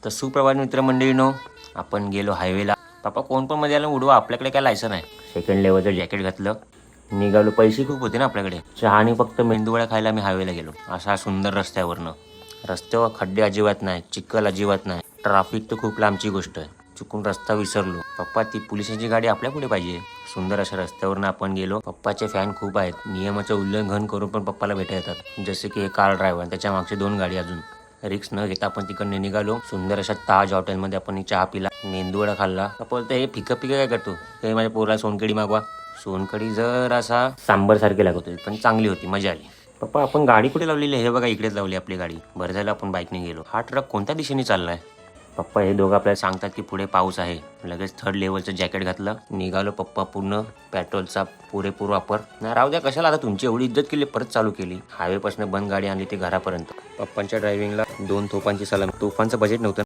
तर सुप्रभात मित्रमंडळीनो, आपण गेलो हायवेला. पप्पा कोण पण मध्ये आला उडवा, आपल्याकडे काय लायसन आहे. सेकंड लेवलचं जॅकेट घातलं, निघालो. पैसे खूप होते ना आपल्याकडे. चहाने फक्त मेंदूवडा खायला मी हायवेला गेलो. असा सुंदर रस्त्यावरनं. रस्त्यावर खड्डे अजिबात नाही, चिखल अजिबात नाही, ट्राफिक तर खूप लांबची गोष्ट आहे. चुकून रस्ता विसरलो. पप्पा ती पोलिसांची गाडी आपल्या पुढे पाहिजे. सुंदर अशा रस्त्यावरनं आपण गेलो. पप्पाचे फॅन खूप आहेत. नियमाचं उल्लंघन करून पण पप्पाला भेटा येतात. जसे की कार ड्रायव्हर, त्याच्या मागचे 2 गाडी अजून. रिक्स न घेता आपण तिकडनं निघालो. सुंदर अशा ताज हॉटेलमध्ये आपण चहा पिला, मेंदूवडा खाल्ला. पप्पा बोलतो, हे फिकं फिकं काय करतो, हे माझ्या पोराला सोनकडी मागवा. सोनकडी जर असा सांबर सारखी लागत होती, पण चांगली होती, मजा आली. पप्पा आपण गाडी कुठे लावलेली आहे? हे बघा, इकडेच लावली आपली गाडी. बरं झालं आपण बाईकने गेलो. हा ट्रक कोणत्या दिशेने चाललाय? पप्पा हे दोघं आपल्याला सांगतात की पुढे पाऊस आहे. लगेच 3rd लेवलचं जॅकेट घातलं, निघालो. पप्पा पूर्ण पेट्रोलचा पुरेपूर वापर. नाही राहू द्या, कशाला आता तुमची एवढी इज्जत केली, परत चालू केली. हायवेपासून बंद गाडी आणली ती घरापर्यंत. पप्पांच्या ड्रायव्हिंगला 2 तोफांची सलामी. तोफांचं बजेट नव्हतं.